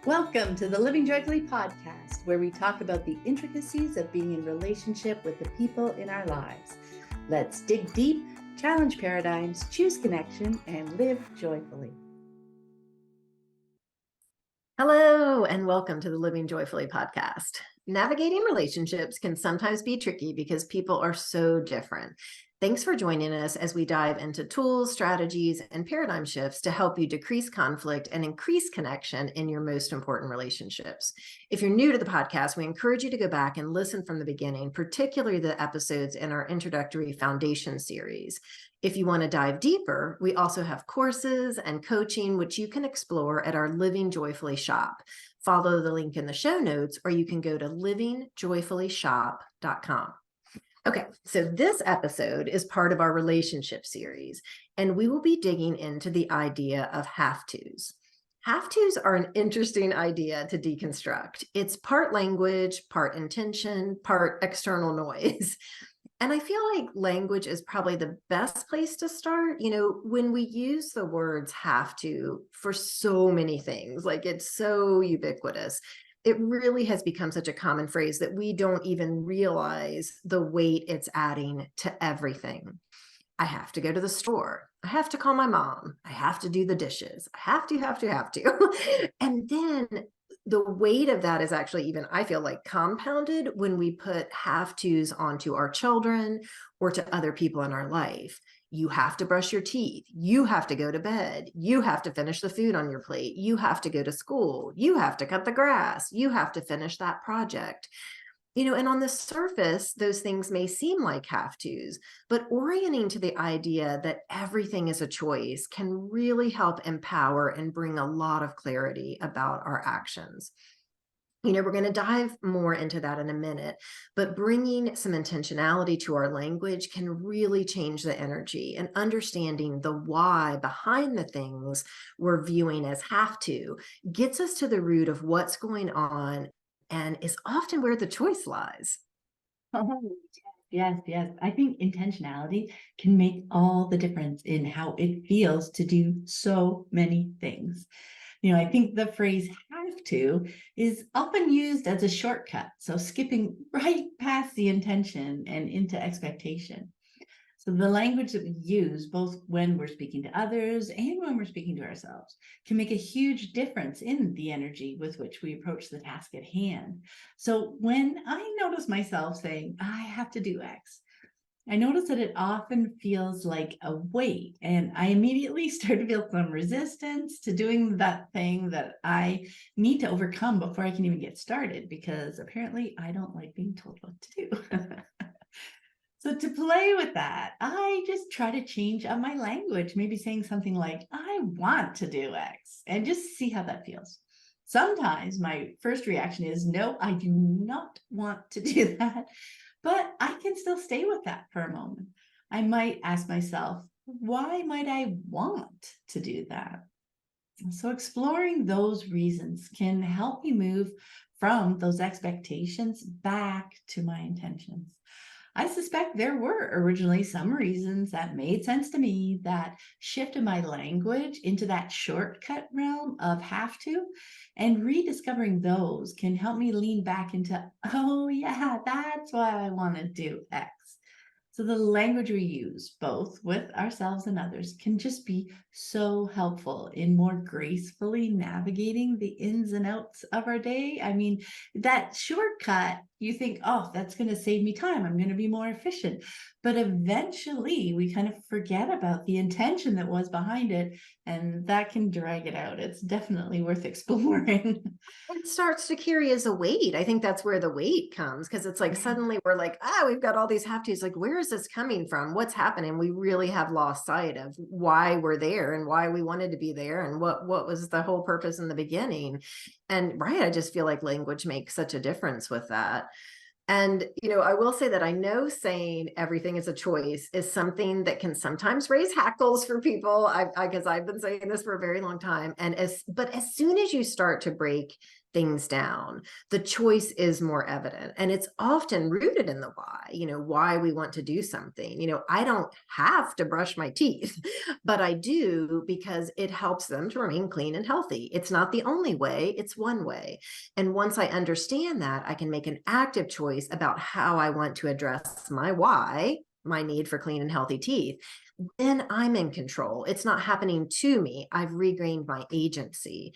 Welcome to the Living Joyfully podcast, where we talk about the intricacies of being in relationship with the people in our lives. Let's dig deep, challenge paradigms, choose connection, and live joyfully. Hello, and welcome to the Living Joyfully podcast. Navigating relationships can sometimes be tricky because people are so different. Thanks for joining us as we dive into tools, strategies, and paradigm shifts to help you decrease conflict and increase connection in your most important relationships. If you're new to the podcast, we encourage you to go back and listen from the beginning, particularly the episodes in our introductory foundation series. If you want to dive deeper, we also have courses and coaching, which you can explore at our Living Joyfully shop. Follow the link in the show notes, or you can go to livingjoyfullyshop.com. Okay, so this episode is part of our relationship series, and we will be digging into the idea of have-tos. Have-tos are an interesting idea to deconstruct. It's part language, part intention, part external noise. And I feel like language is probably the best place to start. When we use the words have to for so many things, like it's so ubiquitous, it really has become such a common phrase that we don't even realize the weight it's adding to everything. I have to go to the store. I have to call my mom. I have to do the dishes. I have to. And then the weight of that is actually even, I feel like, compounded when we put have tos onto our children or to other people in our life. You have to brush your teeth. You have to go to bed. You have to finish the food on your plate. You have to go to school. You have to cut the grass. You have to finish that project. And on the surface, those things may seem like have tos, but orienting to the idea that everything is a choice can really help empower and bring a lot of clarity about our actions. We're going to dive more into that in a minute, but bringing some intentionality to our language can really change the energy, and understanding the why behind the things we're viewing as have to gets us to the root of what's going on and is often where the choice lies. Oh, yes. I think intentionality can make all the difference in how it feels to do so many things. I think the phrase have to is often used as a shortcut, so skipping right past the intention and into expectation. So the language that we use, both when we're speaking to others and when we're speaking to ourselves, can make a huge difference in the energy with which we approach the task at hand. So when I notice myself saying, I have to do X, I notice that it often feels like a weight, and I immediately start to feel some resistance to doing that thing that I need to overcome before I can even get started, because apparently I don't like being told what to do. So to play with that, I just try to change up my language, maybe saying something like, I want to do X, and just see how that feels. Sometimes my first reaction is, no, I do not want to do that, but I can still stay with that for a moment. I might ask myself, why might I want to do that? So exploring those reasons can help me move from those expectations back to my intentions. I suspect there were originally some reasons that made sense to me that shifted my language into that shortcut realm of have to, and rediscovering those can help me lean back into, oh yeah, that's why I want to do X. So the language we use, both with ourselves and others, can just be so helpful in more gracefully navigating the ins and outs of our day. I mean, that shortcut, you think, oh, that's going to save me time. I'm going to be more efficient. But eventually we kind of forget about the intention that was behind it, and that can drag it out. It's definitely worth exploring. It starts to carry as a weight. I think that's where the weight comes, because it's like suddenly we're like, we've got all these have tos. Like, where is this coming from? What's happening? We really have lost sight of why we're there and why we wanted to be there and what was the whole purpose in the beginning. And right, I just feel like language makes such a difference with that. And, I will say that I know saying everything is a choice is something that can sometimes raise hackles for people. Because I've been saying this for a very long time. But as soon as you start to break things down. The choice is more evident, and it's often rooted in the why, why we want to do something. I don't have to brush my teeth, but I do because it helps them to remain clean and healthy. It's not the only way, it's one way. And once I understand that, I can make an active choice about how I want to address my why, my need for clean and healthy teeth. Then I'm in control. It's not happening to me. I've regained my agency.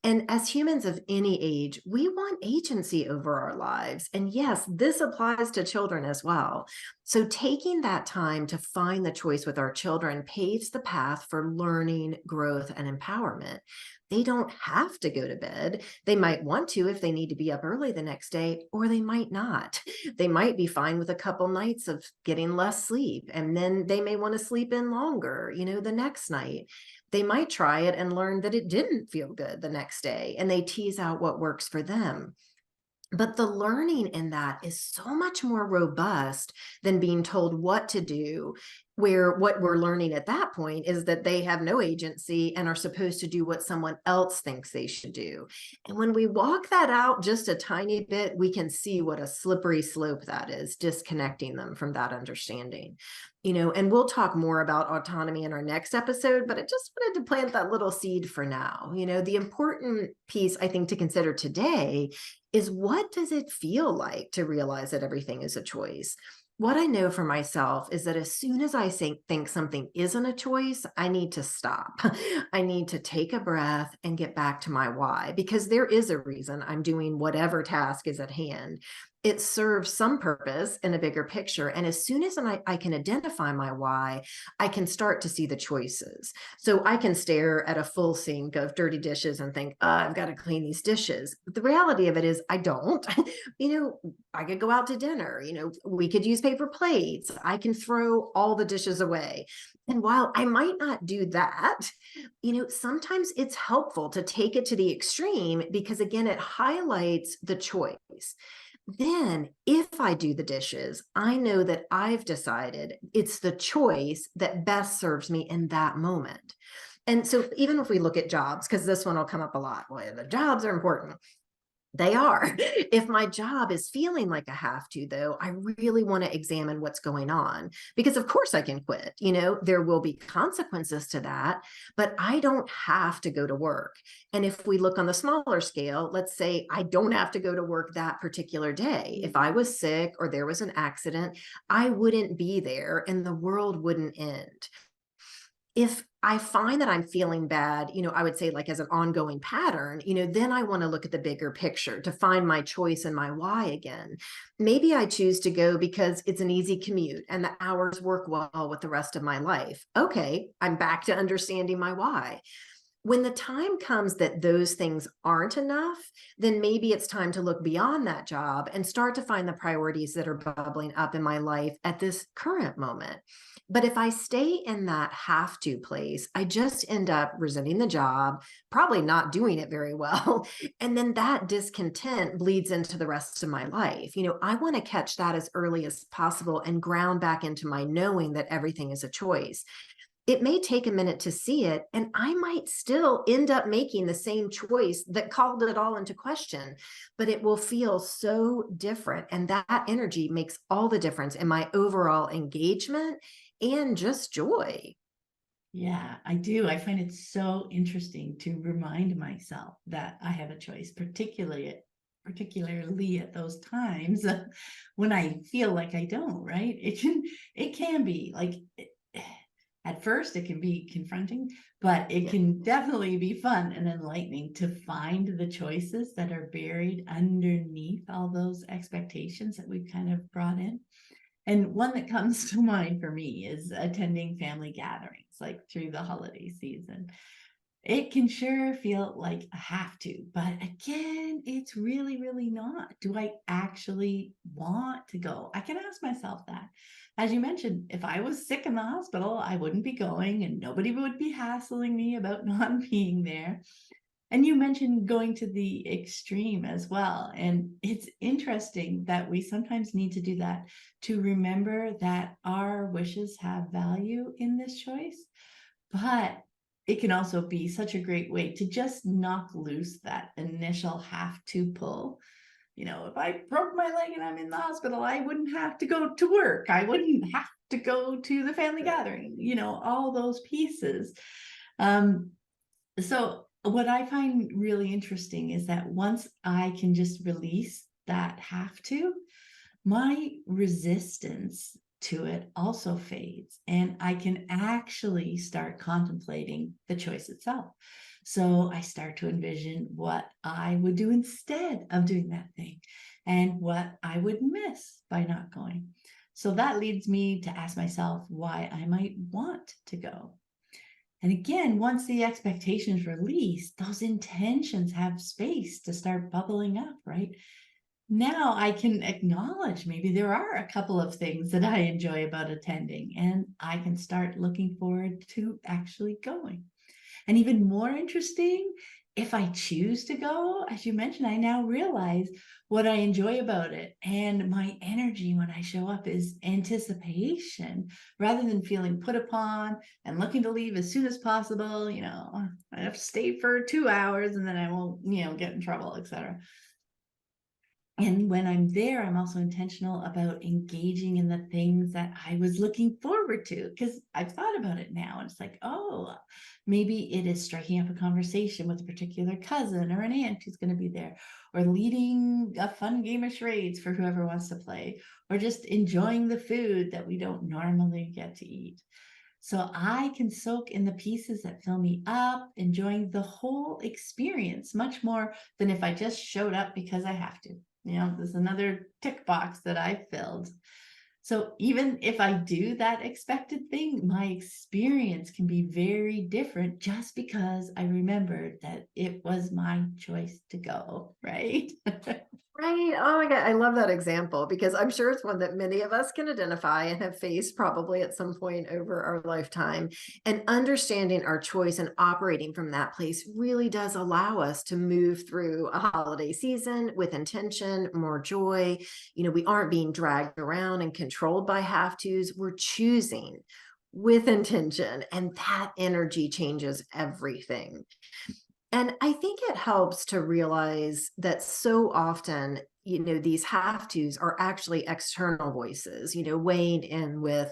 And as humans of any age, we want agency over our lives. And yes, this applies to children as well. So taking that time to find the choice with our children paves the path for learning, growth, and empowerment. They don't have to go to bed. They might want to if they need to be up early the next day, or they might not. They might be fine with a couple nights of getting less sleep, and then they may want to sleep in longer, the next night. They might try it and learn that it didn't feel good the next day, and they tease out what works for them. But the learning in that is so much more robust than being told what to do, where what we're learning at that point is that they have no agency and are supposed to do what someone else thinks they should do. And when we walk that out just a tiny bit, we can see what a slippery slope that is, disconnecting them from that understanding. And we'll talk more about autonomy in our next episode, but I just wanted to plant that little seed for now. The important piece I think to consider today is, what does it feel like to realize that everything is a choice? What I know for myself is that as soon as I think something isn't a choice, I need to stop. I need to take a breath and get back to my why, because there is a reason I'm doing whatever task is at hand. It serves some purpose in a bigger picture. And as soon as I can identify my why, I can start to see the choices. So I can stare at a full sink of dirty dishes and think, I've got to clean these dishes. But the reality of it is I don't. I could go out to dinner, we could use paper plates. I can throw all the dishes away. And while I might not do that, sometimes it's helpful to take it to the extreme, because again, it highlights the choice. Then if I do the dishes, I know that I've decided it's the choice that best serves me in that moment. And so even if we look at jobs, because this one will come up a lot, well, the jobs are important. They are. If my job is feeling like a have to, though, I really want to examine what's going on, because of course I can quit. There will be consequences to that, but I don't have to go to work. And if we look on the smaller scale, let's say I don't have to go to work that particular day. If I was sick or there was an accident, I wouldn't be there and the world wouldn't end. If I find that I'm feeling bad, I would say like as an ongoing pattern, then I want to look at the bigger picture to find my choice and my why again. Maybe I choose to go because it's an easy commute and the hours work well with the rest of my life. Okay, I'm back to understanding my why. When the time comes that those things aren't enough, then maybe it's time to look beyond that job and start to find the priorities that are bubbling up in my life at this current moment. But if I stay in that have to place, I just end up resenting the job, probably not doing it very well. And then that discontent bleeds into the rest of my life. I want to catch that as early as possible and ground back into my knowing that everything is a choice. It may take a minute to see it, and I might still end up making the same choice that called it all into question, but it will feel so different. And that energy makes all the difference in my overall engagement and just joy. Yeah, I do. I find it so interesting to remind myself that I have a choice, particularly at those times when I feel like I don't, right? It can be like, at first it can be confronting, but it can definitely be fun and enlightening to find the choices that are buried underneath all those expectations that we've kind of brought in. And one that comes to mind for me is attending family gatherings, like through the holiday season. It can sure feel like a have to, but again, it's really, really not. Do I actually want to go? I can ask myself that. As you mentioned, if I was sick in the hospital, I wouldn't be going and nobody would be hassling me about not being there. And you mentioned going to the extreme as well. And it's interesting that we sometimes need to do that to remember that our wishes have value in this choice. But it can also be such a great way to just knock loose that initial have to pull. If I broke my leg and I'm in the hospital, I wouldn't have to go to work. I wouldn't have to go to the family gathering, all those pieces. So what I find really interesting is that once I can just release that have to, my resistance to it also fades, and I can actually start contemplating the choice itself. So I start to envision what I would do instead of doing that thing and what I would miss by not going. So that leads me to ask myself why I might want to go. And again, once the expectations release, those intentions have space to start bubbling up, right? Now I can acknowledge maybe there are a couple of things that I enjoy about attending, and I can start looking forward to actually going. And even more interesting, if I choose to go, as you mentioned, I now realize what I enjoy about it. And my energy when I show up is anticipation rather than feeling put upon and looking to leave as soon as possible. I have to stay for 2 hours and then I won't, get in trouble, etc. And when I'm there, I'm also intentional about engaging in the things that I was looking forward to, because I've thought about it now. And it's like, oh, maybe it is striking up a conversation with a particular cousin or an aunt who's going to be there, or leading a fun game of charades for whoever wants to play, or just enjoying the food that we don't normally get to eat. So I can soak in the pieces that fill me up, enjoying the whole experience much more than if I just showed up because I have to. There's another tick box that I filled. So even if I do that expected thing, my experience can be very different just because I remembered that it was my choice to go, right? Right. Oh my God. I love that example because I'm sure it's one that many of us can identify and have faced probably at some point over our lifetime. And understanding our choice and operating from that place really does allow us to move through a holiday season with intention, more joy. We aren't being dragged around and controlled by have tos. We're choosing with intention, and that energy changes everything. And I think it helps to realize that so often, these have tos are actually external voices, weighing in with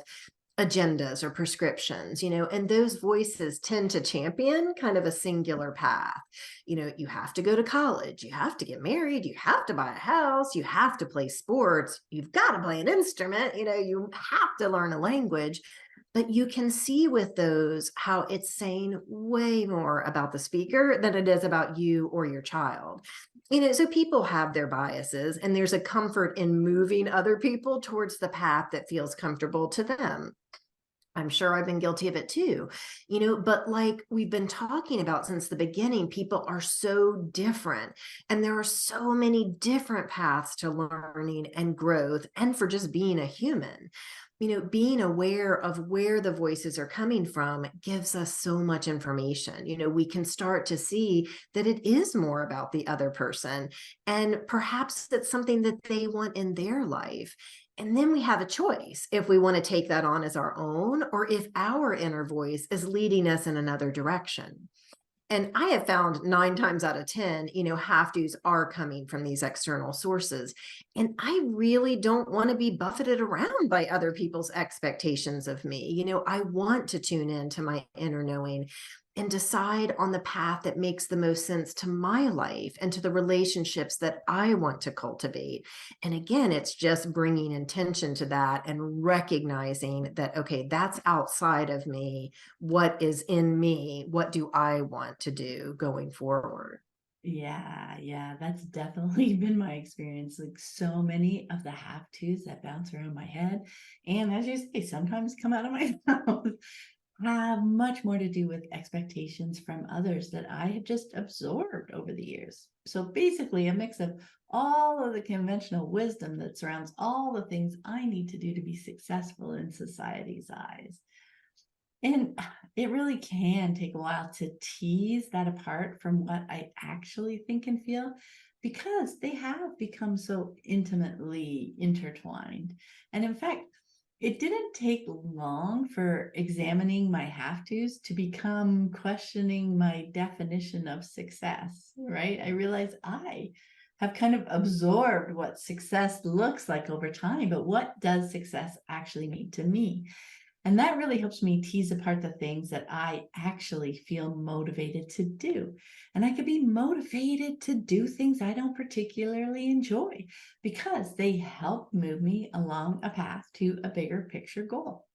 agendas or prescriptions, and those voices tend to champion kind of a singular path. You have to go to college, you have to get married, you have to buy a house, you have to play sports, you've got to play an instrument, you have to learn a language. But you can see with those how it's saying way more about the speaker than it is about you or your child. So people have their biases, and there's a comfort in moving other people towards the path that feels comfortable to them. I'm sure I've been guilty of it too, but like we've been talking about since the beginning, people are so different, and there are so many different paths to learning and growth and for just being a human. Being aware of where the voices are coming from gives us so much information. We can start to see that it is more about the other person, and perhaps it's something that they want in their life. And then we have a choice if we want to take that on as our own, or if our inner voice is leading us in another direction. And I have found 9 times out of 10, have tos are coming from these external sources. And I really don't want to be buffeted around by other people's expectations of me. I want to tune into my inner knowing and decide on the path that makes the most sense to my life and to the relationships that I want to cultivate. And again, it's just bringing intention to that and recognizing that, okay, that's outside of me. What is in me? What do I want to do going forward? Yeah, that's definitely been my experience. Like so many of the have tos that bounce around my head, and as you say, sometimes come out of my mouth, have much more to do with expectations from others that I have just absorbed over the years. So basically, a mix of all of the conventional wisdom that surrounds all the things I need to do to be successful in society's eyes. And it really can take a while to tease that apart from what I actually think and feel, because they have become so intimately intertwined. And in fact, It didn't take long for examining my have-tos to become questioning my definition of success, right? I realized I have kind of absorbed what success looks like over time, but what does success actually mean to me? And that really helps me tease apart the things that I actually feel motivated to do. And I could be motivated to do things I don't particularly enjoy because they help move me along a path to a bigger picture goal.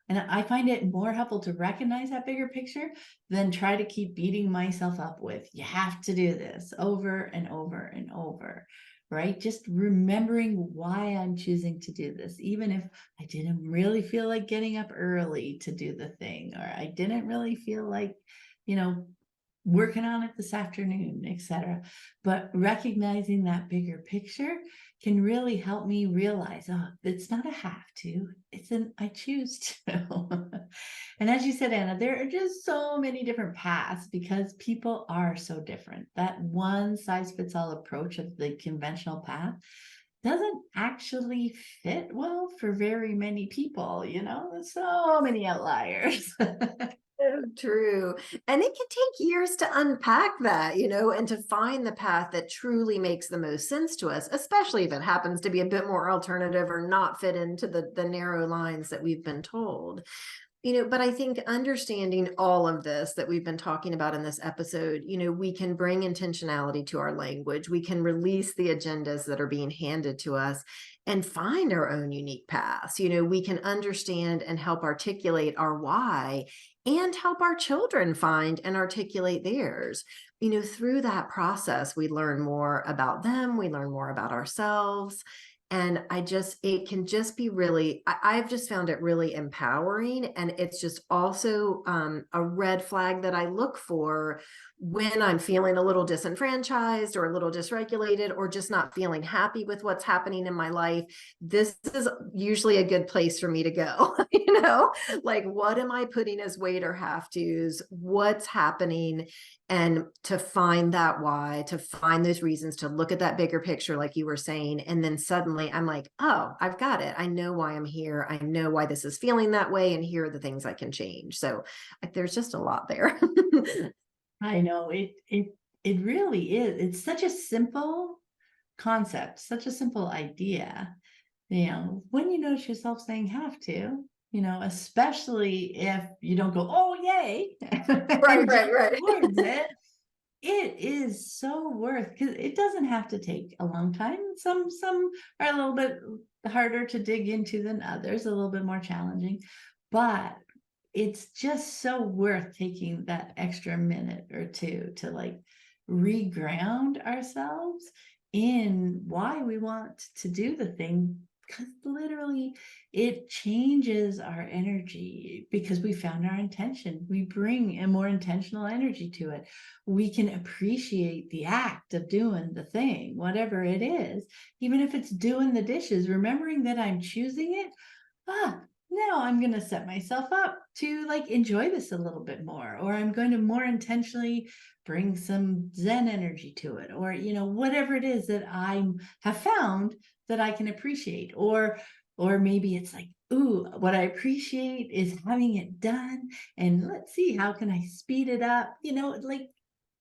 And I find it more helpful to recognize that bigger picture than try to keep beating myself up with, you have to do this over and over and over, right? Just remembering why I'm choosing to do this, even if I didn't really feel like getting up early to do the thing, or I didn't really feel like, you know, working on it this afternoon, etc. But recognizing that bigger picture can really help me realize, oh, it's not a have to, it's an I choose to. And as you said, Anna, there are just so many different paths because people are so different. That one size fits all approach of the conventional path doesn't actually fit well for very many people, there's so many outliers. So true. And it can take years to unpack that, and to find the path that truly makes the most sense to us, especially if it happens to be a bit more alternative or not fit into the narrow lines that we've been told. But I think understanding all of this that we've been talking about in this episode, we can bring intentionality to our language. We can release the agendas that are being handed to us and find our own unique paths. We can understand and help articulate our why and help our children find and articulate theirs. Through that process, we learn more about them, we learn more about ourselves. And it can just be really, I've just found it really empowering. And it's just also a red flag that I look for when I'm feeling a little disenfranchised or a little dysregulated or just not feeling happy with what's happening in my life. This is usually a good place for me to go, like what am I putting as weight or have tos? What's happening? And to find that why, to find those reasons, to look at that bigger picture, like you were saying. And then suddenly I'm like, oh, I've got it. I know why I'm here. I know why this is feeling that way. And here are the things I can change. So there's just a lot there. I know it really is. It's such a simple concept, such a simple idea. When you notice yourself saying have to, especially if you don't go, oh yay, Right, and right, jump right. towards it, it is so worth because it doesn't have to take a long time. Some are a little bit harder to dig into than others, a little bit more challenging, but it's just so worth taking that extra minute or two to like reground ourselves in why we want to do the thing, because literally it changes our energy because we found our intention. We bring a more intentional energy to it. We can appreciate the act of doing the thing, whatever it is, even if it's doing the dishes, remembering that I'm choosing it. Now I'm going to set myself up to like enjoy this a little bit more, or I'm going to more intentionally bring some Zen energy to it, or, whatever it is that I have found that I can appreciate, or maybe it's like, ooh, what I appreciate is having it done. And let's see, how can I speed it up? Like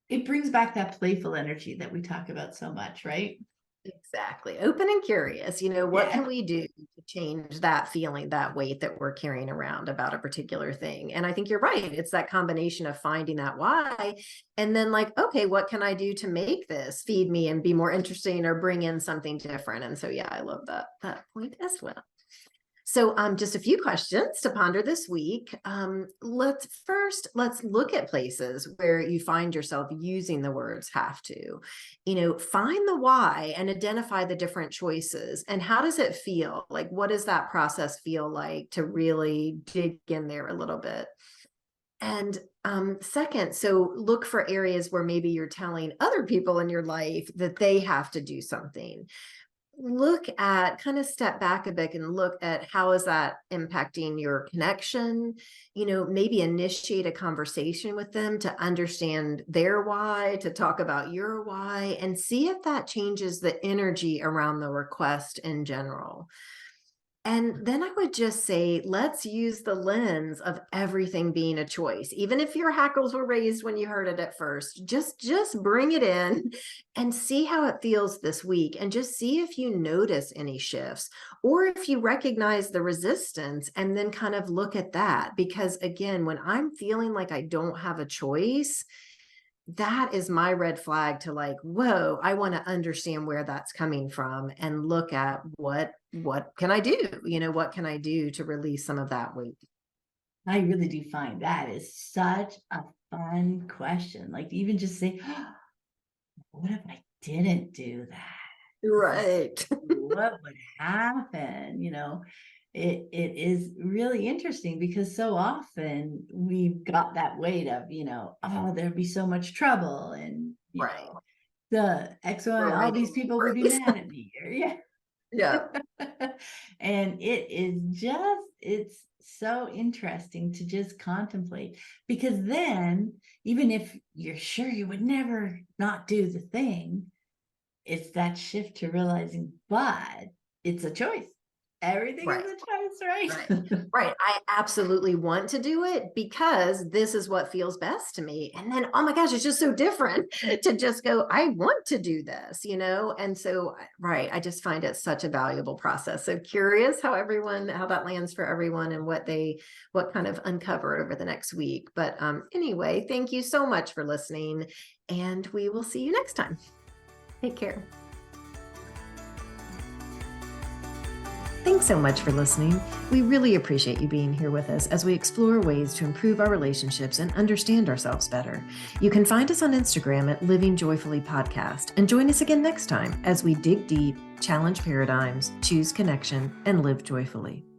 it brings back that playful energy that we talk about so much, right? Exactly. Open and curious. What Yeah. can we do to change that feeling, that weight that we're carrying around about a particular thing? And I think you're right. It's that combination of finding that why and then like, okay, what can I do to make this feed me and be more interesting or bring in something different? And so, yeah, I love that point as well. So just a few questions to ponder this week. Let's look at places where you find yourself using the words have to, find the why and identify the different choices. And how does it feel? Like, what does that process feel like to really dig in there a little bit? And second, so look for areas where maybe you're telling other people in your life that they have to do something. Look at, kind of step back a bit and look at how is that impacting your connection, maybe initiate a conversation with them to understand their why, to talk about your why, and see if that changes the energy around the request in general. And then I would just say, let's use the lens of everything being a choice. Even if your hackles were raised when you heard it at first, just bring it in and see how it feels this week, and just see if you notice any shifts, or if you recognize the resistance, and then kind of look at that. Because again, when I'm feeling like I don't have a choice, that is my red flag to like, whoa, I want to understand where that's coming from and look at what can I do? What can I do to release some of that weight? I really do find that is such a fun question. Like to even just say, what if I didn't do that? Right. What would happen? It is really interesting because so often we've got that weight of, oh, there'd be so much trouble, and Right. the excellent, all these people would be mad at me. Or, yeah. Yeah. And it's so interesting to just contemplate, because then even if you're sure you would never not do the thing, it's that shift to realizing, but it's a choice. Everything Right. is a choice, right? Right. I absolutely want to do it because this is what feels best to me. And then, oh my gosh, it's just so different to just go, I want to do this, And so, right. I just find it such a valuable process. So curious how that lands for everyone, and what kind of uncover over the next week. But anyway, thank you so much for listening, and we will see you next time. Take care. Thanks so much for listening. We really appreciate you being here with us as we explore ways to improve our relationships and understand ourselves better. You can find us on Instagram at Living Joyfully Podcast, and join us again next time as we dig deep, challenge paradigms, choose connection, and live joyfully.